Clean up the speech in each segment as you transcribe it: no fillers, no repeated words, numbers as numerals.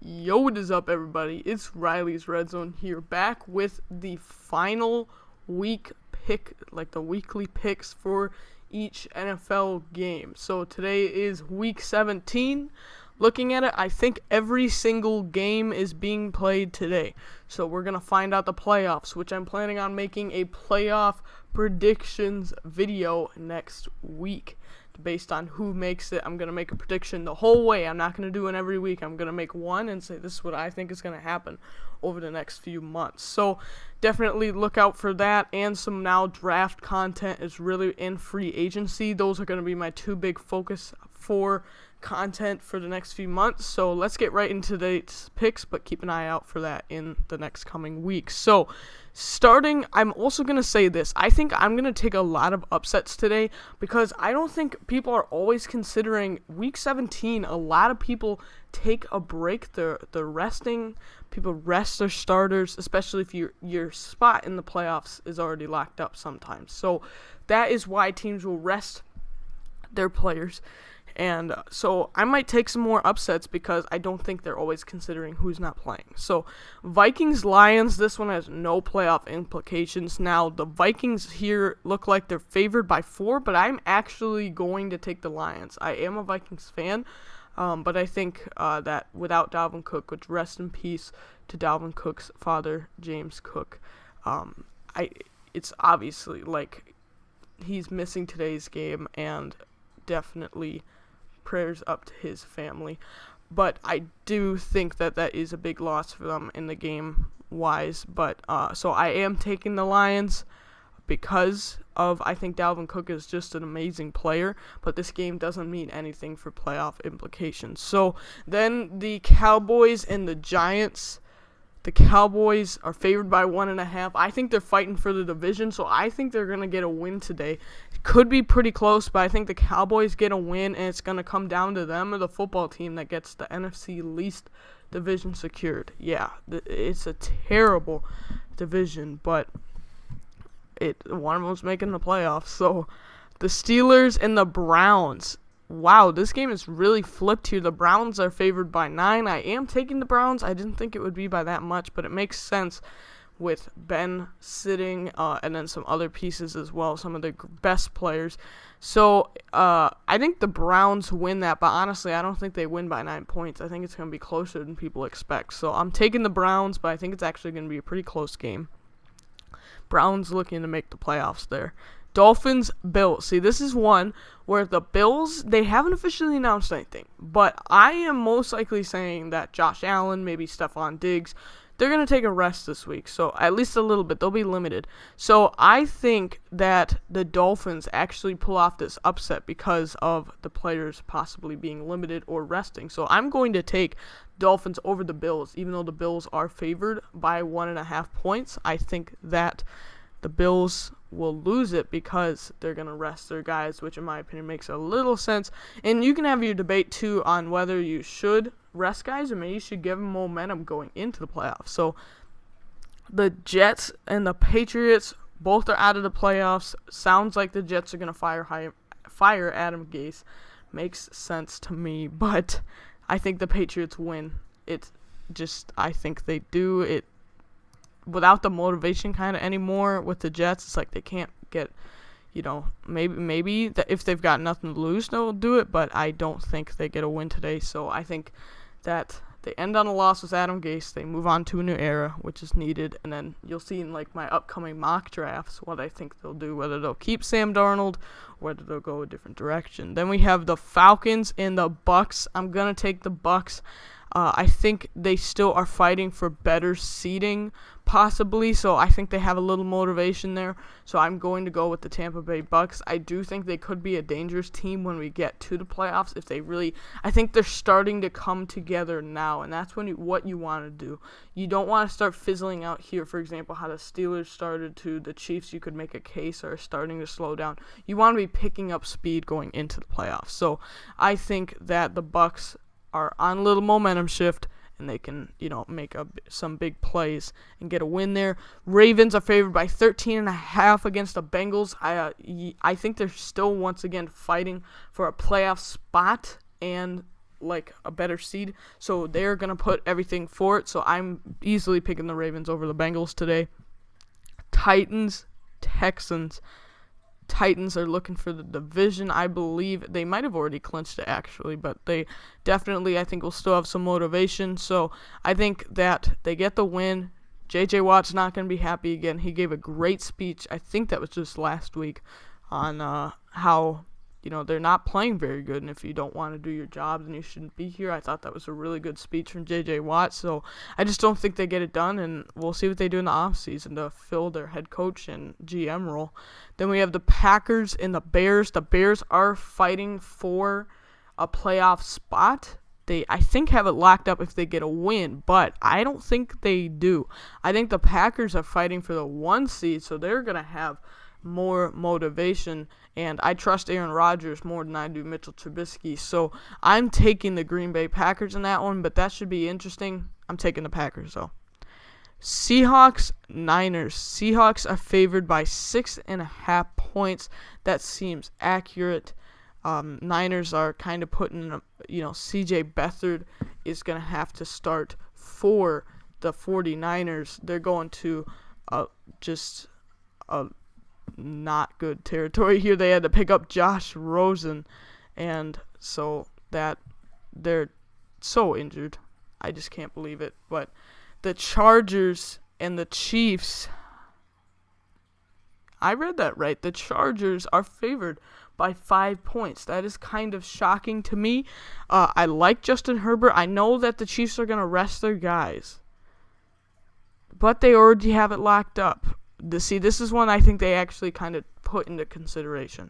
Yo, what is up, everybody? It's Riley's Redzone here, back with the final week pick, like the weekly picks for each NFL game. So today is week 17. Looking at it, I think every single game is being played today. So we're going to find out the playoffs, which I'm planning on making a playoff predictions video next week. Based on who makes it, I'm going to make a prediction the whole way. I'm not going to do it every week. I'm going to make one and say this is what I think is going to happen over the next few months. So definitely look out for that, and some now draft content is really in free agency. Those are going to be my two big focus for content for the next few months. So let's get right into today's picks, but keep an eye out for that in the next coming weeks. So starting, I'm also going to say this. I think I'm going to take a lot of upsets today because I don't think people are always considering week 17. A lot of people take a break. They're resting. People rest their starters, especially if your spot in the playoffs is already locked up sometimes. So that is why teams will rest their players. And so I might take some more upsets because I don't think they're always considering who's not playing. So Vikings Lions, this one has no playoff implications. Now the Vikings here look like they're favored by 4, but I'm actually going to take the Lions. I am a Vikings fan, but I think that without Dalvin Cook, which rest in peace to Dalvin Cook's father, James Cook, it's obviously like he's missing today's game, and definitely prayers up to his family. But I do think that is a big loss for them in the game wise. But so I am taking the Lions because I think Dalvin Cook is just an amazing player, but this game doesn't mean anything for playoff implications. So then the Cowboys and the Giants. The Cowboys are favored by 1.5. I think they're fighting for the division, so I think they're going to get a win today. It could be pretty close, but I think the Cowboys get a win, and it's going to come down to them or the football team that gets the NFC least division secured. Yeah, it's a terrible division, but one of them's making the playoffs. So the Steelers and the Browns. Wow, this game is really flipped here. The Browns are favored by 9. I am taking the Browns. I didn't think it would be by that much, but it makes sense with Ben sitting and then some other pieces as well, some of the best players. So I think the Browns win that, but honestly, I don't think they win by 9 points. I think it's going to be closer than people expect. So I'm taking the Browns, but I think it's actually going to be a pretty close game. Browns looking to make the playoffs there. Dolphins, Bills. See, this is one where the Bills, they haven't officially announced anything, but I am most likely saying that Josh Allen, maybe Stephon Diggs, they're going to take a rest this week, so at least a little bit. They'll be limited. So I think that the Dolphins actually pull off this upset because of the players possibly being limited or resting. So I'm going to take Dolphins over the Bills, even though the Bills are favored by 1.5 points. I think that the Bills will lose it because they're going to rest their guys, which in my opinion makes a little sense. And you can have your debate too on whether you should rest guys or maybe you should give them momentum going into the playoffs. So the Jets and the Patriots both are out of the playoffs. Sounds like the Jets are going to fire Adam Gase. Makes sense to me, but I think the Patriots win. I think they do it. Without the motivation kind of anymore with the Jets, it's like they can't get, maybe that if they've got nothing to lose, they'll do it, but I don't think they get a win today. So I think that they end on a loss with Adam Gase. They move on to a new era, which is needed, and then you'll see in like my upcoming mock drafts what I think they'll do, whether they'll keep Sam Darnold, whether they'll go a different direction. Then we have the Falcons and the Bucks. I'm gonna take the Bucks. I think they still are fighting for better seeding, possibly, so I think they have a little motivation there. So I'm going to go with the Tampa Bay Bucks. I do think they could be a dangerous team when we get to the playoffs if they really. I think they're starting to come together now, and that's what you want to do. You don't want to start fizzling out here. For example, how the Steelers started to the Chiefs, you could make a case, are starting to slow down. You want to be picking up speed going into the playoffs. So I think that the Bucks are on a little momentum shift, and they can, make some big plays and get a win there. Ravens are favored by 13.5 against the Bengals. I think they're still once again fighting for a playoff spot, and like a better seed, so they're gonna put everything for it. So I'm easily picking the Ravens over the Bengals today. Titans, Texans. Titans are looking for the division. I believe they might have already clinched it actually, but they definitely, I think, will still have some motivation. So I think that they get the win. J.J. Watt's not going to be happy again. He gave a great speech. I think that was just last week on how, they're not playing very good, and if you don't want to do your job, then you shouldn't be here. I thought that was a really good speech from J.J. Watt, so I just don't think they get it done, and we'll see what they do in the offseason to fill their head coach and GM role. Then we have the Packers and the Bears. The Bears are fighting for a playoff spot. They, I think, have it locked up if they get a win, but I don't think they do. I think the Packers are fighting for the 1 seed, so they're going to have more motivation, and I trust Aaron Rodgers more than I do Mitchell Trubisky, so I'm taking the Green Bay Packers in that one, but that should be interesting. I'm taking the Packers, though. Seahawks, Niners. Seahawks are favored by 6.5 points. That seems accurate. Niners are kind of putting, C.J. Beathard is going to have to start for the 49ers. They're going to just not good territory here. They had to pick up Josh Rosen, and so that they're so injured. I just can't believe it. But the Chargers and the Chiefs, I read that right. The Chargers are favored by 5 points. That is kind of shocking to me. I like Justin Herbert. I know that the Chiefs are going to rest their guys, but they already have it locked up. This is one I think they actually kind of put into consideration.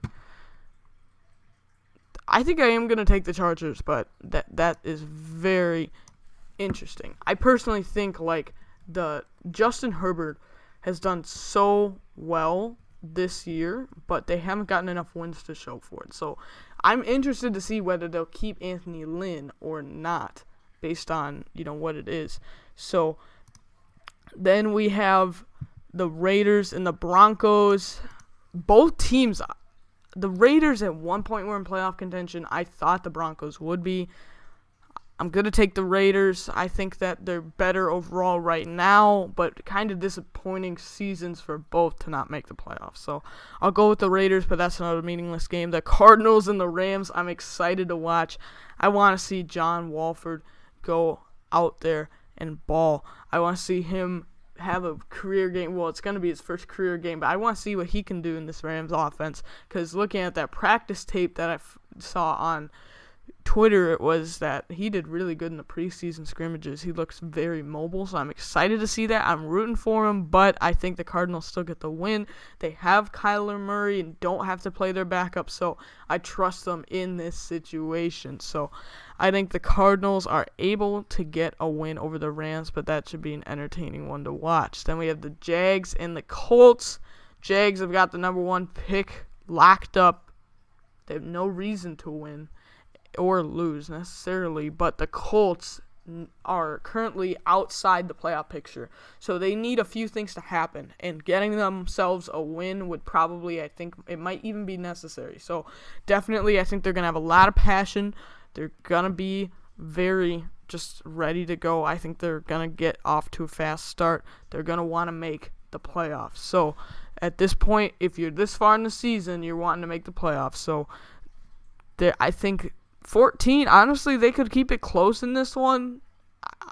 I think I am going to take the Chargers, but that is very interesting. I personally think, the Justin Herbert has done so well this year, but they haven't gotten enough wins to show for it. So I'm interested to see whether they'll keep Anthony Lynn or not based on, what it is. So then we have the Raiders and the Broncos. Both teams, the Raiders at one point were in playoff contention. I thought the Broncos would be. I'm going to take the Raiders. I think that they're better overall right now, but kind of disappointing seasons for both to not make the playoffs. So I'll go with the Raiders, but that's another meaningless game. The Cardinals and the Rams, I'm excited to watch. I want to see John Wolford go out there and ball. I want to see him have a career game. Well, it's going to be his first career game, but I want to see what he can do in this Rams offense, because looking at that practice tape that I saw on Twitter, it was that he did really good in the preseason scrimmages. He looks very mobile, so I'm excited to see that. I'm rooting for him, but I think the Cardinals still get the win. They have Kyler Murray and don't have to play their backup, so I trust them in this situation. So I think the Cardinals are able to get a win over the Rams, but that should be an entertaining one to watch. Then we have the Jags and the Colts. Jags have got the number 1 pick locked up. They have no reason to win or lose necessarily, but the Colts are currently outside the playoff picture, so they need a few things to happen, and getting themselves a win would probably, I think, it might even be necessary. So definitely I think they're going to have a lot of passion. They're going to be very just ready to go. I think they're going to get off to a fast start. They're going to want to make the playoffs. So at this point, if you're this far in the season, you're wanting to make the playoffs. So I think 14, honestly, they could keep it close in this one,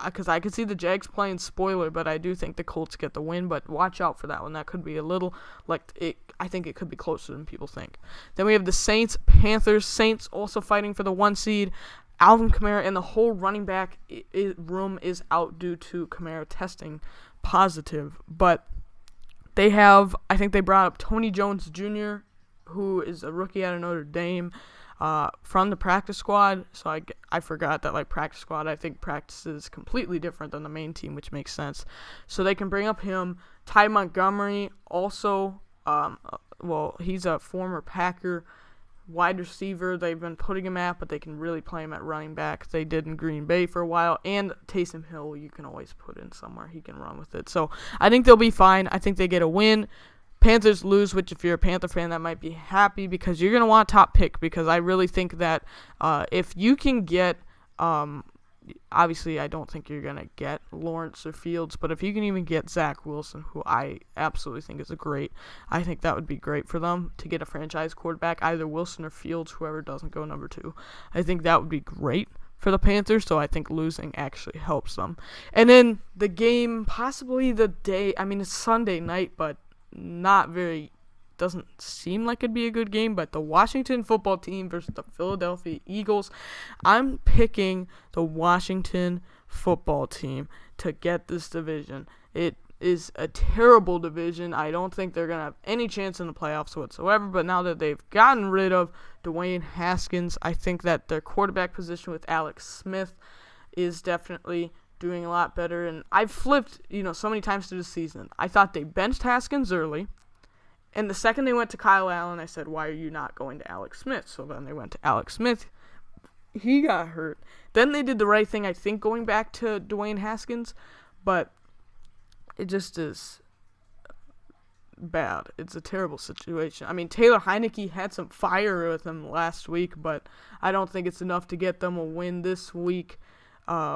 because I could see the Jags playing spoiler, but I do think the Colts get the win, but watch out for that one. That could be a little, I think it could be closer than people think. Then we have the Saints, Panthers. Saints also fighting for the 1 seed. Alvin Kamara and the whole running back room is out due to Kamara testing positive, but they have, I think they brought up Tony Jones Jr., who is a rookie out of Notre Dame, from the practice squad. So I forgot that, practice squad, I think practice is completely different than the main team, which makes sense. So they can bring up him. Ty Montgomery also, he's a former Packer wide receiver. They've been putting him at, but they can really play him at running back. They did in Green Bay for a while. And Taysom Hill, you can always put in somewhere. He can run with it. So I think they'll be fine. I think they get a win. Panthers lose, which if you're a Panther fan, that might be happy, because you're going to want a top pick, because I really think that if you can get Obviously, I don't think you're going to get Lawrence or Fields, but if you can even get Zach Wilson, who I absolutely think is I think that would be great for them to get a franchise quarterback, either Wilson or Fields, whoever doesn't go number 2. I think that would be great for the Panthers, so I think losing actually helps them. And then the game, possibly the day, it's Sunday night, but doesn't seem like it'd be a good game, but the Washington football team versus the Philadelphia Eagles. I'm picking the Washington football team to get this division. It is a terrible division. I don't think they're going to have any chance in the playoffs whatsoever, but now that they've gotten rid of Dwayne Haskins, I think that their quarterback position with Alex Smith is definitely doing a lot better. And I've flipped, so many times through the season. I thought they benched Haskins early. And the second they went to Kyle Allen, I said, why are you not going to Alex Smith? So then they went to Alex Smith. He got hurt. Then they did the right thing, I think, going back to Dwayne Haskins. But it just is bad. It's a terrible situation. Taylor Heineke had some fire with him last week, but I don't think it's enough to get them a win this week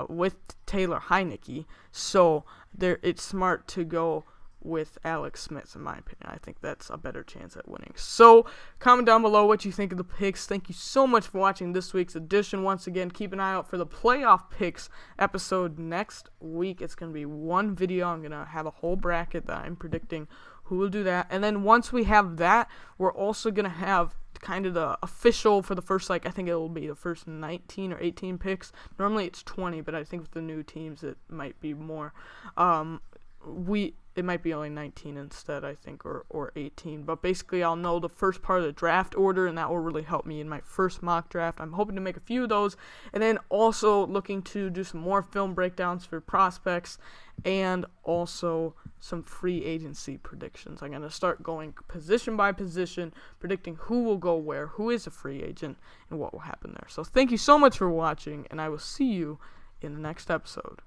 with Taylor Heineke. So it's smart to go with Alex Smith, in my opinion. I think that's a better chance at winning. So, comment down below what you think of the picks. Thank you so much for watching this week's edition. Once again, keep an eye out for the playoff picks episode next week. It's going to be one video. I'm going to have a whole bracket that I'm predicting who will do that. And then once we have that, we're also going to have kind of the official for the first, I think it will be the first 19 or 18 picks. Normally it's 20, but I think with the new teams it might be more. It might be only 19 instead, I think, or 18. But basically, I'll know the first part of the draft order, and that will really help me in my first mock draft. I'm hoping to make a few of those, and then also looking to do some more film breakdowns for prospects, and also some free agency predictions. I'm going to start going position by position, predicting who will go where, who is a free agent, and what will happen there. So thank you so much for watching, and I will see you in the next episode.